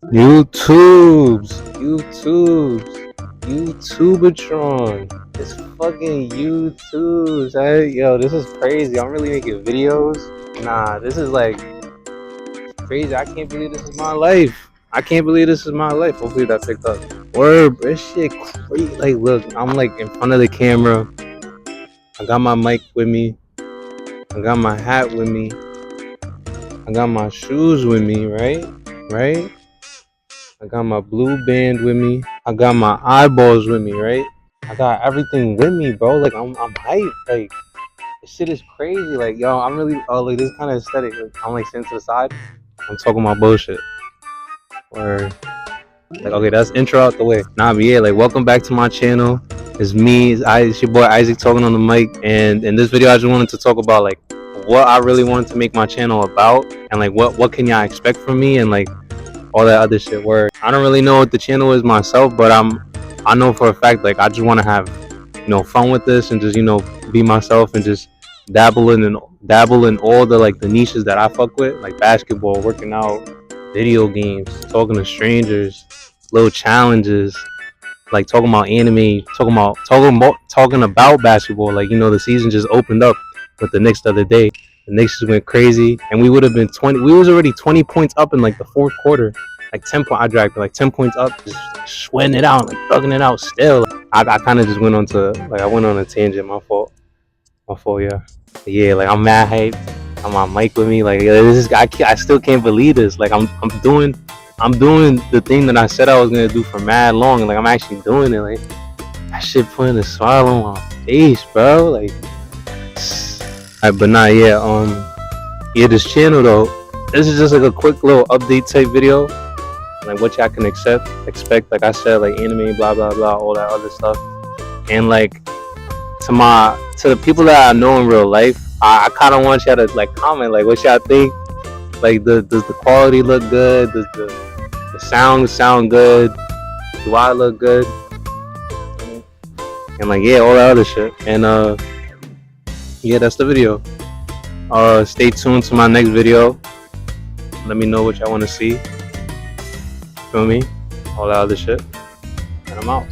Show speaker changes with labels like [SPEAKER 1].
[SPEAKER 1] YouTubeatron. It's fucking YouTube's. Yo, this is crazy. I'm really making videos. Nah, this is like crazy. I can't believe this is my life. I can't believe this is my life. Hopefully that picked up. Word, bro, this shit crazy. Like, look, I'm like in front of the camera. I got my mic with me. I got my hat with me. I got my shoes with me, right? Right? I got my blue band with me. I got my eyeballs with me, right? I got everything with me, bro. Like I'm hyped. Like this shit is crazy. Like yo, I'm really like this kind of aesthetic. Like, I'm like sitting to the side. I'm talking about bullshit. Or like okay, that's intro out the way. Nah, but yeah, like welcome back to my channel. It's me. It's your boy Isaac talking on the mic. And in this video, I just wanted to talk about like what I really wanted to make my channel about, and like what can y'all expect from me, and like all that other shit. Where I don't really know what the channel is myself, but I know for a fact like I just want to have fun with this and just be myself and just dabble in all the like the niches that I fuck with, like basketball, working out, video games, talking to strangers, little challenges, like talking about anime, talking about basketball. Like the season just opened up with the Knicks the other day. The Knicks just went crazy, and we would have been 20. We was already 20 points up in like the fourth quarter, like 10 point. I dragged like 10 points up, just sweating it out, like thugging it out. Still, I kind of just went on to like I went on a tangent. My fault. My fault. Yeah. Yeah. Like I'm mad hyped. I'm on mic with me. Like this is I still can't believe this. Like I'm doing the thing that I said I was gonna do for mad long. Like I'm actually doing it. Like that shit putting a smile on my face, bro. Like. But not yet. Yeah, this channel though, this is just like a quick little update type video, like what y'all can expect. Like I said, like anime, blah blah blah, all that other stuff. And like to the people that I know in real life, I kind of want y'all to like comment, like what y'all think. Like, does the quality look good? Does the sound good? Do I look good? And like yeah, all that other shit. And yeah, that's the video. Stay tuned to my next video. Let me know what y'all want to see. Feel me? All that other shit. And I'm out.